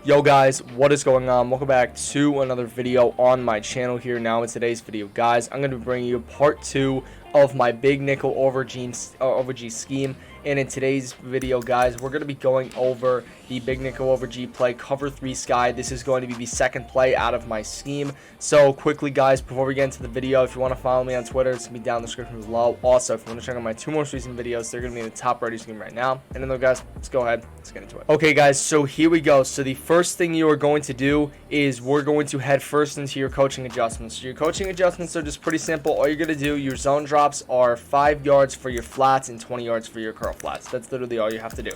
Yo guys, what is going on? Welcome back to another video on my channel here. Now in today's video, guys, I'm going to be bringing you part 2 of my big nickel overg scheme. And in today's video, guys, we're going to be going over the big nickel overg play cover 3 sky. This is going to be the second play out of my scheme. So quickly, guys, before we get into the video, if you want to follow me on Twitter, it's going to be down in the description below. Also, if you want to check out my 2 most recent videos, they're going to be in the top right of your screen right now. And then, guys, let's go ahead. Let's get into it. Okay, guys, so here we go. So the first thing you are going to do is we're going to head first into your coaching adjustments. So your coaching adjustments are just pretty simple. All you're going to do, your zone drops are 5 yards for your flats and 20 yards for your curl flats. That's literally all you have to do.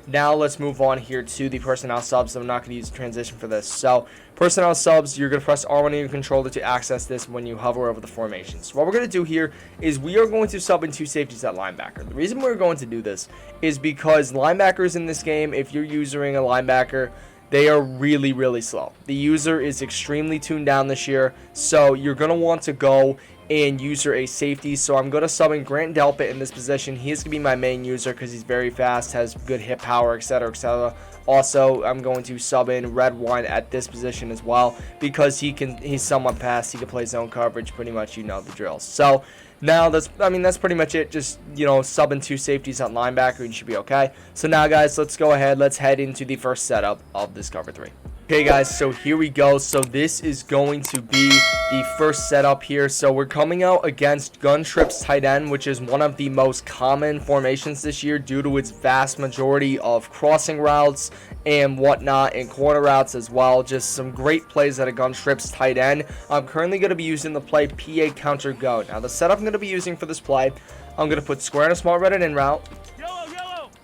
Now let's move on here to the personnel subs. I'm not going to use a transition for this. So personnel subs, you're going to press R1 on your controller to access this when you hover over the formation. So what we're going to do here is we are going to sub in 2 safeties at linebacker. The reason we're going to do this is because linebackers in this game, if you're using a linebacker, they are really slow. The user is extremely tuned down this year, so you're going to want to go and user a safety. So I'm going to sub in Grant Delpit in this position. He's going to be my main user because he's very fast, has good hit power, etc, etc. Also, I'm going to sub in Red Wine at this position as well because he's somewhat fast. He can play zone coverage, pretty much, you know the drill. So now that's pretty much it. Just, sub in 2 safeties at linebacker and you should be okay. So now, guys, let's go ahead. Let's head into the first setup of this cover 3. Okay, guys, so here we go. So this is going to be the first setup here. So we're coming out against Gun Trip's tight end, which is one of the most common formations this year due to its vast majority of crossing routes and whatnot, and corner routes as well. Just some great plays at a Gun Trip's tight end. I'm currently going to be using the play PA counter go. Now the setup I'm going to be using for this play, I'm going to put square and a small red in route.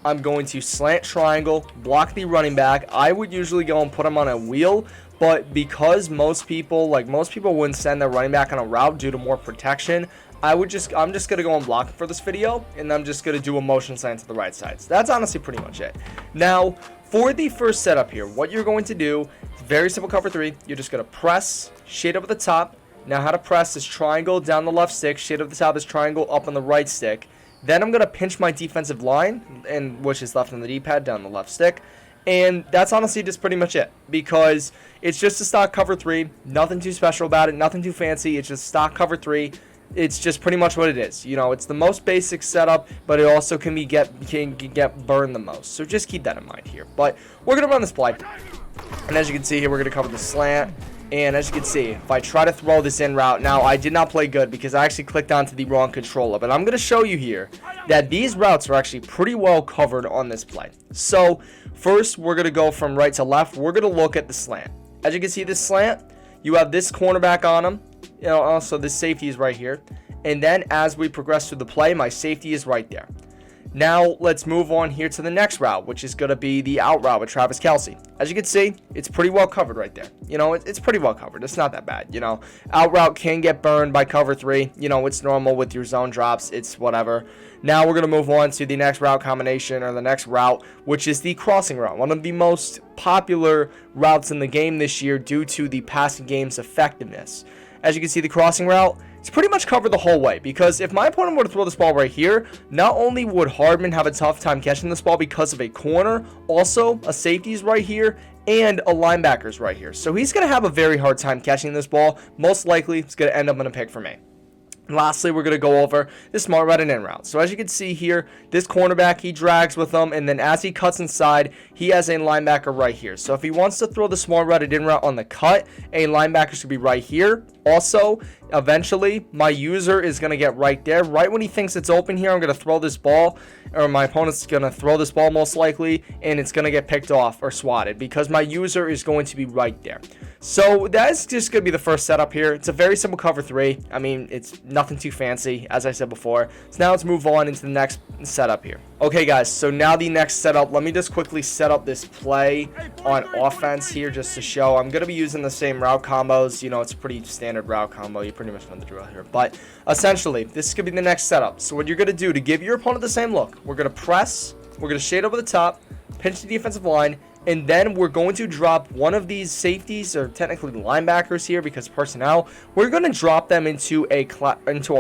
I'm going to slant triangle, block the running back. I would usually go and put him on a wheel, but because most people wouldn't send their running back on a route due to more protection, I'm just going to go and block for this video, and I'm just going to do a motion slant to the right side. So that's honestly pretty much it. Now, for the first setup here, what you're going to do, it's very simple cover 3. You're just going to press, shade up at the top. Now how to press is triangle down the left stick, shade up at the top is triangle up on the right stick. Then I'm going to pinch my defensive line, which is left on the D-pad, down the left stick. And that's honestly just pretty much it. Because it's just a stock cover 3. Nothing too special about it. Nothing too fancy. It's just stock cover 3. It's just pretty much what it is. It's the most basic setup, but it also can get burned the most. So just keep that in mind here. But we're going to run this play. And as you can see here, we're going to cover the slant. And as you can see, if I try to throw this in route, now I did not play good because I actually clicked onto the wrong controller. But I'm going to show you here that these routes are actually pretty well covered on this play. So first, we're going to go from right to left. We're going to look at the slant. As you can see, this slant, you have this cornerback on him. Also this safety is right here. And then as we progress through the play, my safety is right there. Now, let's move on here to the next route, which is going to be the out route with Travis Kelce. As you can see, it's pretty well covered right there. It's pretty well covered. It's not that bad. Out route can get burned by cover 3. It's normal with your zone drops. It's whatever. Now, we're going to move on to the next route combination, or the next route, which is the crossing route. One of the most popular routes in the game this year due to the passing game's effectiveness. As you can see, the crossing route, it's pretty much covered the whole way, because if my opponent were to throw this ball right here, not only would Hardman have a tough time catching this ball because of a corner, also a safety's right here, and a linebacker's right here. So he's going to have a very hard time catching this ball. Most likely, it's going to end up in a pick for me. And lastly, we're going to go over the smart right and in route. So as you can see here, this cornerback, he drags with him, and then as he cuts inside, he has a linebacker right here. So if he wants to throw the smart right and in route on the cut, a linebacker should be right here. Also, eventually, my user is going to get right there. Right when he thinks it's open here, I'm going to throw this ball, or my opponent's going to throw this ball most likely, and it's going to get picked off or swatted because my user is going to be right there. So that's just going to be the first setup here. It's a very simple cover 3. I mean, it's nothing too fancy, as I said before. So now let's move on into the next setup here. Okay, guys, so now the next setup. Let me just quickly set up this play on offense here just to show. I'm going to be using the same route combos. It's a pretty standard route combo. You pretty much know the drill here. But essentially, this could be the next setup. So what you're going to do to give your opponent the same look, we're going to press, we're going to shade over the top, pinch the defensive line, and then we're going to drop one of these safeties, or technically linebackers here because personnel. We're going to drop them into a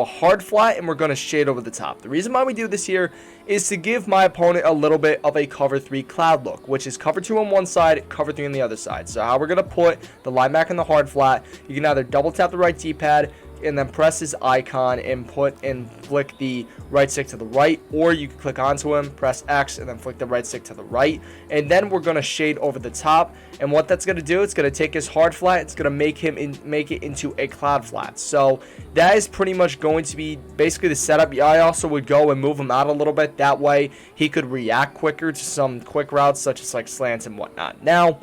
hard flat, and we're going to shade over the top. The reason why we do this here is to give my opponent a little bit of a cover 3 cloud look, which is cover 2 on one side, cover 3 on the other side. So how we're going to put the linebacker in the hard flat, you can either double tap the right D-pad and then press his icon and flick the right stick to the right, or you can click onto him, press X, and then flick the right stick to the right, and then we're going to shade over the top. And what that's going to do, it's going to take his hard flat, it's going to make it into a cloud flat. So that is pretty much going to be basically the setup. I also would go and move him out a little bit, that way he could react quicker to some quick routes such as like slants and whatnot. Now,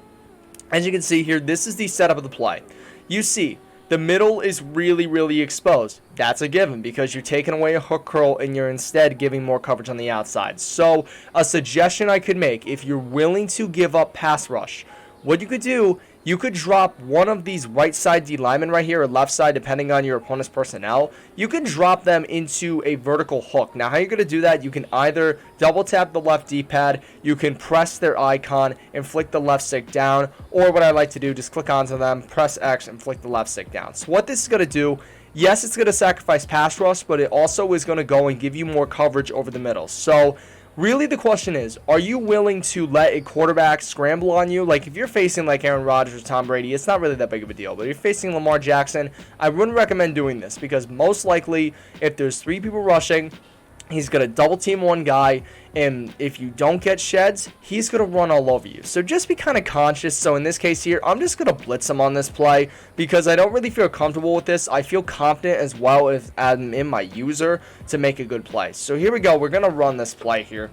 as you can see here, this is the setup of the play. You see, the middle is really exposed. That's a given because you're taking away a hook curl and you're instead giving more coverage on the outside. So a suggestion I could make, if you're willing to give up pass rush, what you could do, you could drop one of these right side D linemen right here, or left side depending on your opponent's personnel. You can drop them into a vertical hook. Now how you're going to do that, you can either double tap the left D-pad, you can press their icon and flick the left stick down, or what I like to do, just click onto them, press X and flick the left stick down. So what this is going to do, yes, it's going to sacrifice pass rush, but it also is going to go and give you more coverage over the middle. So really the question is, are you willing to let a quarterback scramble on you? Like if you're facing like Aaron Rodgers or Tom Brady, it's not really that big of a deal. But if you're facing Lamar Jackson, I wouldn't recommend doing this because most likely if there's 3 people rushing, he's going to double team one guy, and if you don't get sheds, he's going to run all over you. So just be kind of conscious. So in this case here, I'm just going to blitz him on this play because I don't really feel comfortable with this. I feel confident as well as I'm in my user to make a good play. So here we go. We're going to run this play here,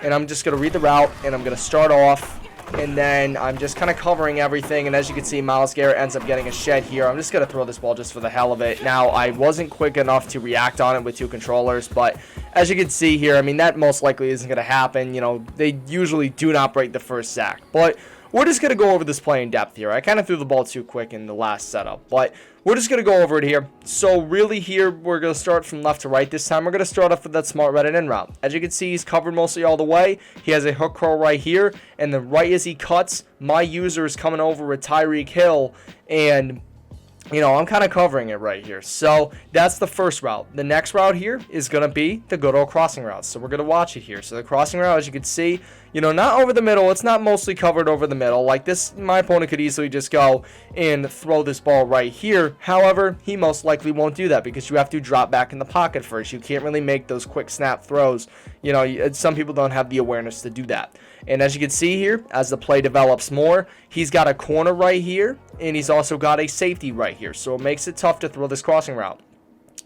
and I'm just going to read the route, and I'm going to start off. And then I'm just kind of covering everything. And as you can see, Myles Garrett ends up getting a shed here. I'm just going to throw this ball just for the hell of it. Now, I wasn't quick enough to react on it with 2 controllers. But as you can see here, I mean, that most likely isn't going to happen. You know, they usually do not break the first sack. But we're just going to go over this play in depth here. I kind of threw the ball too quick in the last setup. But we're just going to go over it here. So really here, we're going to start from left to right this time. We're going to start off with that smart right and in route. As you can see, he's covered mostly all the way. He has a hook curl right here. And then right as he cuts, my user is coming over with Tyreek Hill. And you know, I'm kind of covering it right here. So that's the first route. The next route here is going to be the good old crossing route. So we're going to watch it here. So the crossing route, as you can see, you know, not over the middle. It's not mostly covered over the middle. Like this, my opponent could easily just go and throw this ball right here. However, he most likely won't do that because you have to drop back in the pocket first. You can't really make those quick snap throws. You know, some people don't have the awareness to do that. And as you can see here, as the play develops more, he's got a corner right here, and he's also got a safety right here. So it makes it tough to throw this crossing route.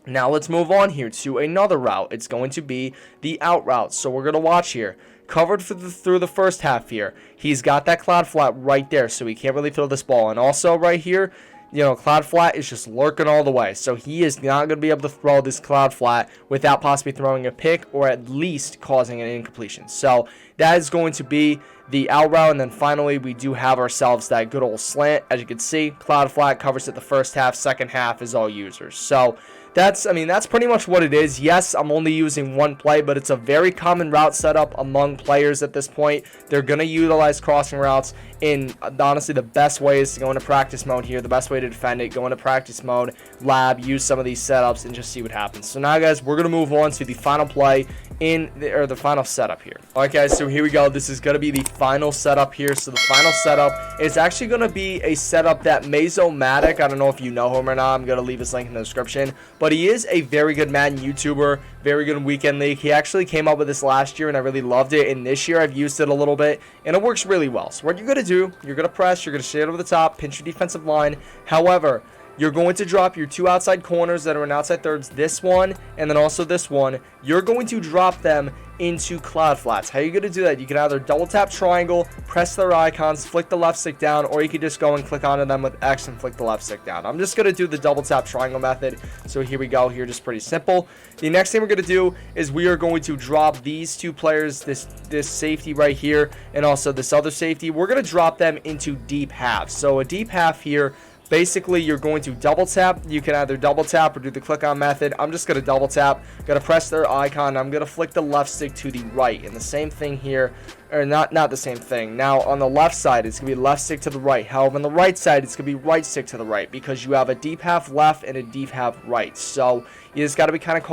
Now let's move on here to another route. It's going to be the out route. So we're going to watch here. Covered through the first half here. He's got that cloud flat right there, so he can't really throw this ball. And also right here, you know, cloud flat is just lurking all the way. So he is not going to be able to throw this cloud flat without possibly throwing a pick or at least causing an incompletion. So that is going to be the out route. And then finally, we do have ourselves that good old slant. As you can see, cloud flat covers it the first half. Second half is all users. So that's pretty much what it is. Yes, I'm only using one play, but it's a very common route setup among players at this point. They're going to utilize crossing routes. And honestly, the best way is to go into practice mode here. The best way to defend it, go into practice mode, lab, use some of these setups, and just see what happens. So now, guys, we're going to move on to the final play the final setup here. All right, guys, so here we go. This is going to be the final setup here. So the final setup is actually going to be a setup that Mazomatic, I don't know if you know him or not. I'm going to leave his link in the description. But he is a very good Madden YouTuber, very good in Weekend League. He actually came up with this last year, and I really loved it. And this year, I've used it a little bit, and it works really well. So what you're going to do, you're going to press, you're going to shade over the top, pinch your defensive line. However, you're going to drop your 2 outside corners that are in outside thirds, this one, and then also this one. You're going to drop them into cloud flats. How are you going to do that? You can either double tap triangle, press their icons, flick the left stick down, or you can just go and click onto them with X and flick the left stick down. I'm just going to do the double tap triangle method. So here we go. Here, just pretty simple. The next thing we're going to do is we are going to drop these 2 players, this safety right here, and also this other safety. We're going to drop them into deep halves. So a deep half here basically you're going to double tap. You can either double tap or do the click on method. I'm just going to double tap. Going to press their icon. I'm going to flick the left stick to the right. And the same thing here, or not the same thing. Now on the left side, it's going to be left stick to the right. However, on the right side, it's going to be right stick to the right, because you have a dpad left and a dpad right. So you just got to be kind of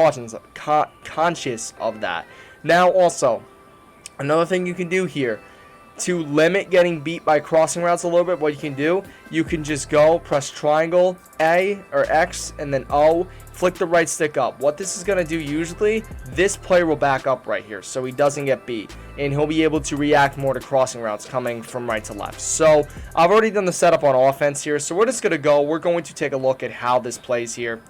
conscious of that. Now also, another thing you can do here, to limit getting beat by crossing routes a little bit, what you can do, you can just go press triangle A or X and then O, flick the right stick up. What this is going to do, usually this player will back up right here so he doesn't get beat, and he'll be able to react more to crossing routes coming from right to left. So I've already done the setup on offense here, so we're just going to go, we're going to take a look at how this plays here.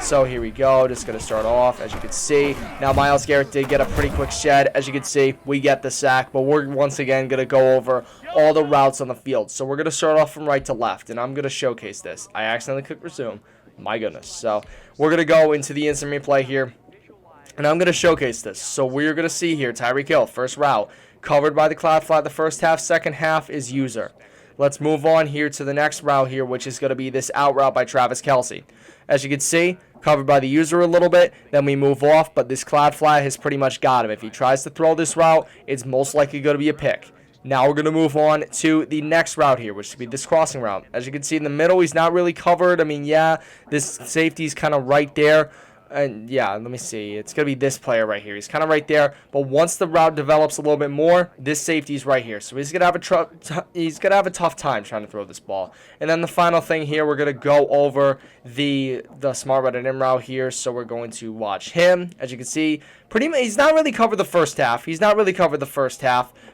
So here we go, just going to start off, as you can see. Now Myles Garrett did get a pretty quick shed. As you can see, we get the sack, but we're once again going to go over all the routes on the field. So we're going to start off from right to left, and I'm going to showcase this. I accidentally clicked resume. My goodness. So we're going to go into the instant replay here, and I'm going to showcase this. So we're going to see here, Tyreek Hill, first route, covered by the cloud flat the first half, second half is user. Let's move on here to the next route here, which is going to be this out route by Travis Kelce. As you can see, covered by the user a little bit, then we move off, but this cloud flat has pretty much got him. If he tries to throw this route, it's most likely going to be a pick. Now we're going to move on to the next route here, which should be this crossing route. As you can see in the middle, he's not really covered. I mean, yeah, this safety's kind of right there. And yeah, let me see. It's going to be this player right here. He's kind of right there. But once the route develops a little bit more, this safety's right here. So he's going to have a tough time trying to throw this ball. And then the final thing here, we're going to go over the smart route in route here. So we're going to watch him. As you can see, he's not really covered the first half.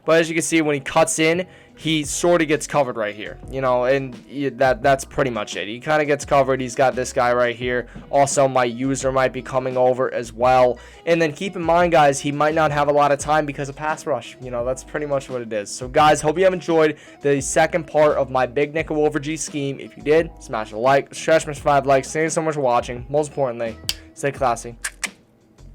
But as you can see, when he cuts in, he sort of gets covered right here, you know, and that's pretty much it. He kind of gets covered. He's got this guy right here. Also, my user might be coming over as well. And then keep in mind, guys, he might not have a lot of time because of pass rush. You know, that's pretty much what it is. So, guys, hope you have enjoyed the second part of my big nickel over G scheme. If you did, smash a like, stretch me 5 likes. Thank you so much for watching. Most importantly, stay classy.